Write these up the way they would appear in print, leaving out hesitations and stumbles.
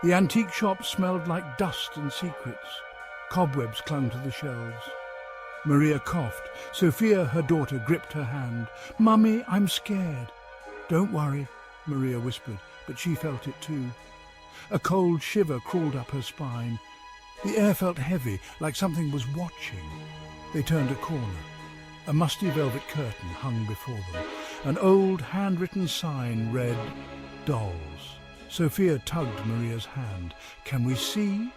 The antique shop smelled like dust and secrets. Cobwebs clung to the shelves. Maria coughed. Sophia, her daughter, gripped her hand. "Mummy, I'm scared." "Don't worry," Maria whispered, but she felt it too. A cold shiver crawled up her spine. The air felt heavy, like something was watching. They turned a corner. A musty velvet curtain hung before them. An old handwritten sign read, "Dolls." Sophia tugged Maria's hand. "Can we see?"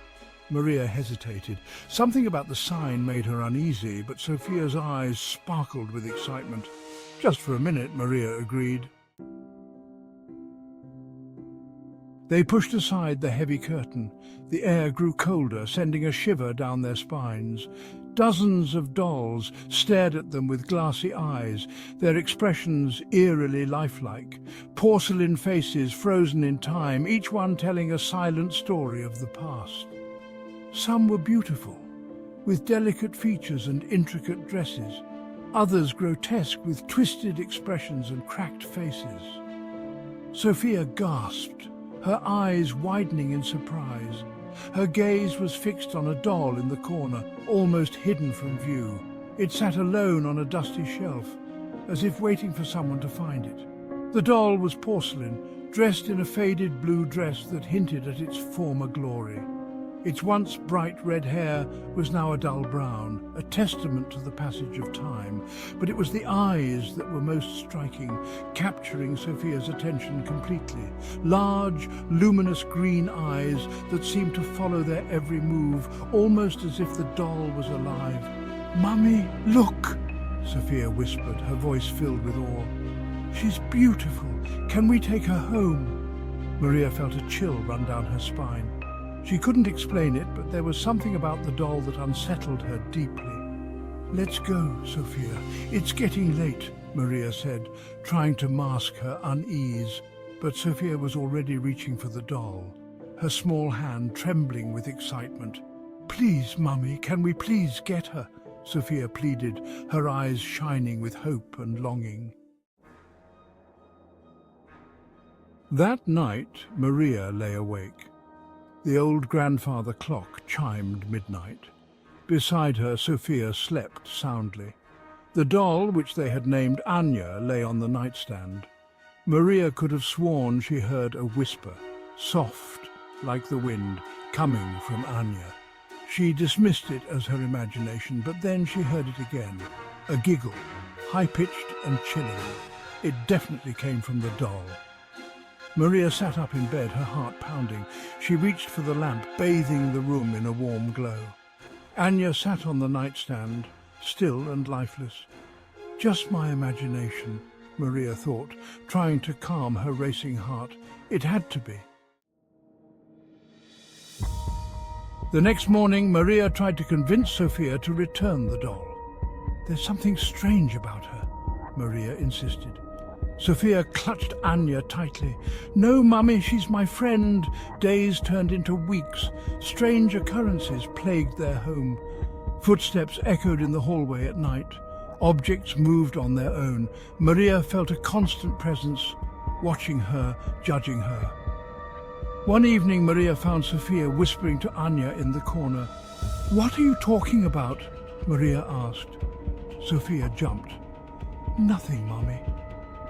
Maria hesitated. Something about the sign made her uneasy, but Sophia's eyes sparkled with excitement. "Just for a minute," Maria agreed. They pushed aside the heavy curtain. The air grew colder, sending a shiver down their spines. Dozens of dolls stared at them with glassy eyes, their expressions eerily lifelike. Porcelain faces frozen in time, each one telling a silent story of the past. Some were beautiful, with delicate features and intricate dresses. Others grotesque, with twisted expressions and cracked faces. Sophia gasped, her eyes widening in surprise. Her gaze was fixed on a doll in the corner, almost hidden from view. It sat alone on a dusty shelf, as if waiting for someone to find it. The doll was porcelain, dressed in a faded blue dress that hinted at its former glory. Its once bright red hair was now a dull brown, a testament to the passage of time. But it was the eyes that were most striking, capturing Sophia's attention completely. Large, luminous green eyes that seemed to follow their every move, almost as if the doll was alive. "Mummy, look!" Sophia whispered, her voice filled with awe. "She's beautiful. Can we take her home?" Maria felt a chill run down her spine. She couldn't explain it, but there was something about the doll that unsettled her deeply. "Let's go, Sophia. It's getting late," Maria said, trying to mask her unease. But Sophia was already reaching for the doll, her small hand trembling with excitement. "Please, Mummy, can we please get her?" Sophia pleaded, her eyes shining with hope and longing. That night, Maria lay awake. The old grandfather clock chimed midnight. Beside her, Sophia slept soundly. The doll, which they had named Anya, lay on the nightstand. Maria could have sworn she heard a whisper, soft like the wind, coming from Anya. She dismissed it as her imagination, but then she heard it again, a giggle, high-pitched and chilling. It definitely came from the doll. Maria sat up in bed, her heart pounding. She reached for the lamp, bathing the room in a warm glow. Anya sat on the nightstand, still and lifeless. Just my imagination, Maria thought, trying to calm her racing heart. It had to be. The next morning, Maria tried to convince Sophia to return the doll. "There's something strange about her," Maria insisted. Sophia clutched Anya tightly. "No, Mummy, she's my friend." Days turned into weeks. Strange occurrences plagued their home. Footsteps echoed in the hallway at night. Objects moved on their own. Maria felt a constant presence, watching her, judging her. One evening, Maria found Sophia whispering to Anya in the corner. "What are you talking about?" Maria asked. Sophia jumped. "Nothing, Mummy."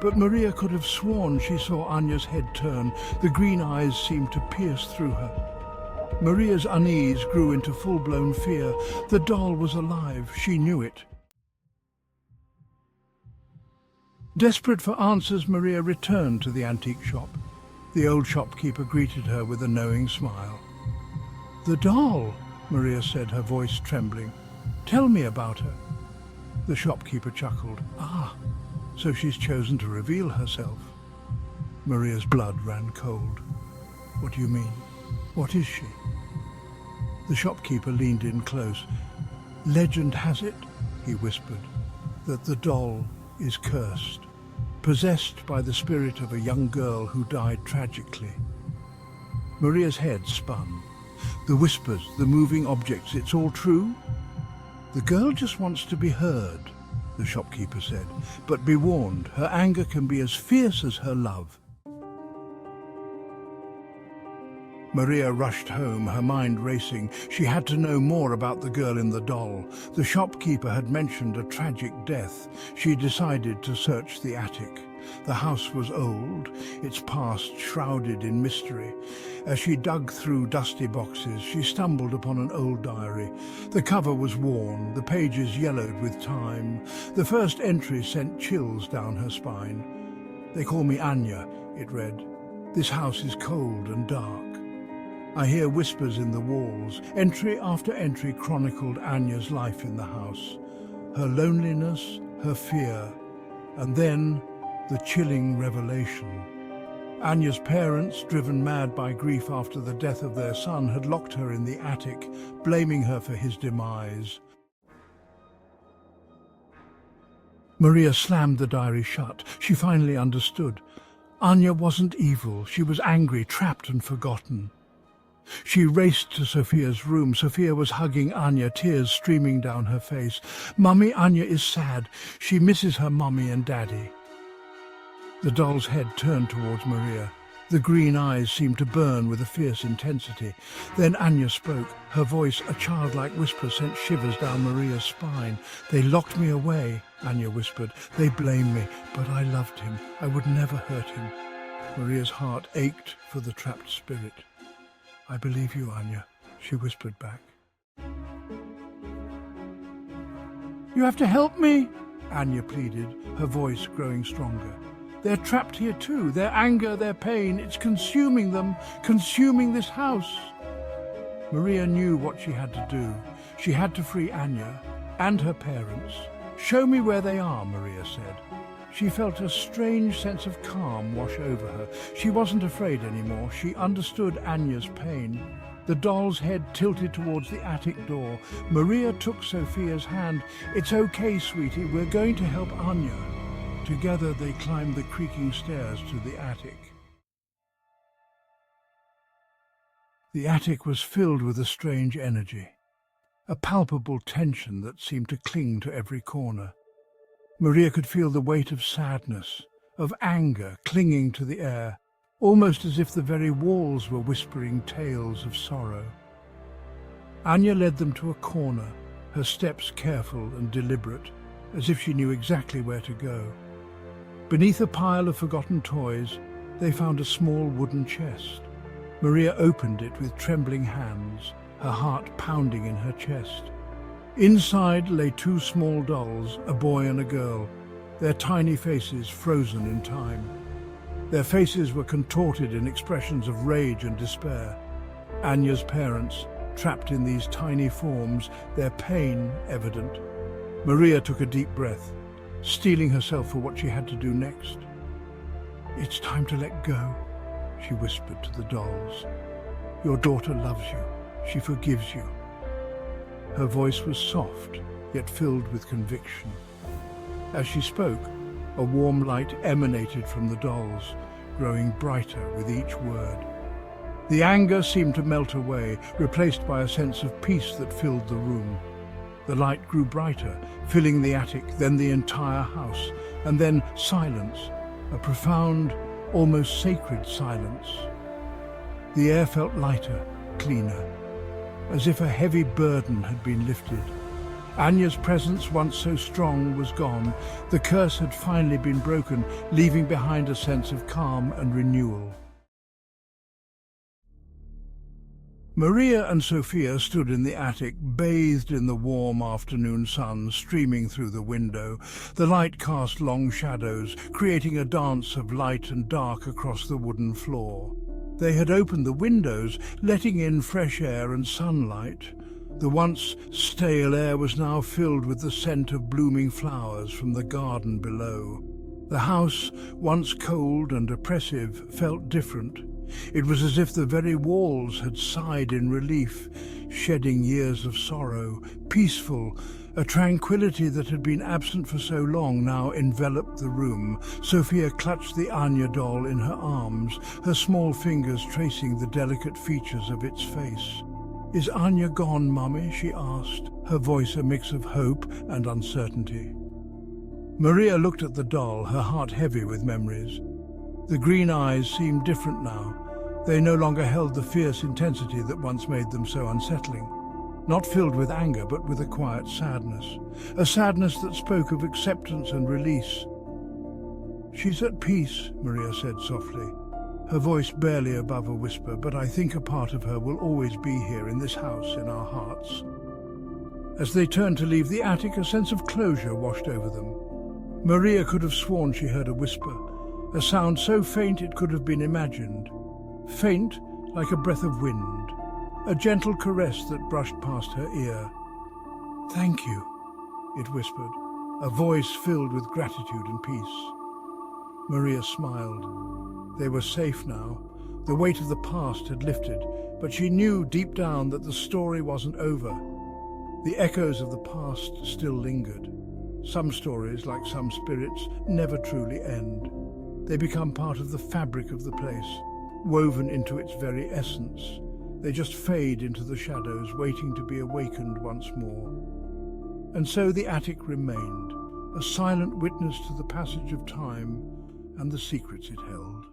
But Maria could have sworn she saw Anya's head turn. The green eyes seemed to pierce through her. Maria's unease grew into full-blown fear. The doll was alive. She knew it. Desperate for answers, Maria returned to the antique shop. The old shopkeeper greeted her with a knowing smile. "The doll," Maria said, her voice trembling. "Tell me about her." The shopkeeper chuckled. "Ah, so she's chosen to reveal herself." Maria's blood ran cold. "What do you mean? What is she?" The shopkeeper leaned in close. "Legend has it," he whispered, "that the doll is cursed, possessed by the spirit of a young girl who died tragically." Maria's head spun. The whispers, the moving objects, it's all true? "The girl just wants to be heard," the shopkeeper said, "but be warned, her anger can be as fierce as her love." Maria rushed home, her mind racing. She had to know more about the girl in the doll. The shopkeeper had mentioned a tragic death. She decided to search the attic. The house was old, its past shrouded in mystery. As she dug through dusty boxes, she stumbled upon an old diary. The cover was worn, the pages yellowed with time. The first entry sent chills down her spine. "They call me Anya," it read. "This house is cold and dark. I hear whispers in the walls." Entry after entry chronicled Anya's life in the house, her loneliness, her fear, and then the chilling revelation. Anya's parents, driven mad by grief after the death of their son, had locked her in the attic, blaming her for his demise. Maria slammed the diary shut. She finally understood. Anya wasn't evil. She was angry, trapped and forgotten. She raced to Sophia's room. Sophia was hugging Anya, tears streaming down her face. "Mummy, Anya is sad. She misses her mummy and daddy." The doll's head turned towards Maria. The green eyes seemed to burn with a fierce intensity. Then Anya spoke. Her voice, a childlike whisper, sent shivers down Maria's spine. "They locked me away," Anya whispered. "They blame me, but I loved him. I would never hurt him." Maria's heart ached for the trapped spirit. "I believe you, Anya," she whispered back. "You have to help me," Anya pleaded, her voice growing stronger. "They're trapped here too. Their anger, their pain, it's consuming them, consuming this house." Maria knew what she had to do. She had to free Anya and her parents. "Show me where they are," Maria said. She felt a strange sense of calm wash over her. She wasn't afraid anymore. She understood Anya's pain. The doll's head tilted towards the attic door. Maria took Sophia's hand. "It's okay, sweetie. We're going to help Anya." Together they climbed the creaking stairs to the attic. The attic was filled with a strange energy, a palpable tension that seemed to cling to every corner. Maria could feel the weight of sadness, of anger clinging to the air, almost as if the very walls were whispering tales of sorrow. Anya led them to a corner, her steps careful and deliberate, as if she knew exactly where to go. Beneath a pile of forgotten toys, they found a small wooden chest. Maria opened it with trembling hands, her heart pounding in her chest. Inside lay two small dolls, a boy and a girl, their tiny faces frozen in time. Their faces were contorted in expressions of rage and despair. Anya's parents, trapped in these tiny forms, their pain evident. Maria took a deep breath, steeling herself for what she had to do next. "It's time to let go," she whispered to the dolls. "Your daughter loves you. She forgives you." Her voice was soft, yet filled with conviction. As she spoke, a warm light emanated from the dolls, growing brighter with each word. The anger seemed to melt away, replaced by a sense of peace that filled the room. The light grew brighter, filling the attic, then the entire house, and then silence, a profound, almost sacred silence. The air felt lighter, cleaner, as if a heavy burden had been lifted. Anya's presence, once so strong, was gone. The curse had finally been broken, leaving behind a sense of calm and renewal. Maria and Sophia stood in the attic, bathed in the warm afternoon sun streaming through the window. The light cast long shadows, creating a dance of light and dark across the wooden floor. They had opened the windows, letting in fresh air and sunlight. The once stale air was now filled with the scent of blooming flowers from the garden below. The house, once cold and oppressive, felt different. It was as if the very walls had sighed in relief, shedding years of sorrow. Peaceful, a tranquility that had been absent for so long now enveloped the room. Sophia clutched the Anya doll in her arms, her small fingers tracing the delicate features of its face. "Is Anya gone, Mummy?" she asked, her voice a mix of hope and uncertainty. Maria looked at the doll, her heart heavy with memories. The green eyes seemed different now. They no longer held the fierce intensity that once made them so unsettling. Not filled with anger, but with a quiet sadness. A sadness that spoke of acceptance and release. "She's at peace," Maria said softly, her voice barely above a whisper, "but I think a part of her will always be here in this house, in our hearts." As they turned to leave the attic, a sense of closure washed over them. Maria could have sworn she heard a whisper, a sound so faint it could have been imagined. Faint, like a breath of wind, a gentle caress that brushed past her ear. "Thank you," it whispered, a voice filled with gratitude and peace. Maria smiled. They were safe now. The weight of the past had lifted, but she knew deep down that the story wasn't over. The echoes of the past still lingered. Some stories, like some spirits, never truly end. They become part of the fabric of the place, woven into its very essence. They just fade into the shadows, waiting to be awakened once more. And so the attic remained, a silent witness to the passage of time and the secrets it held.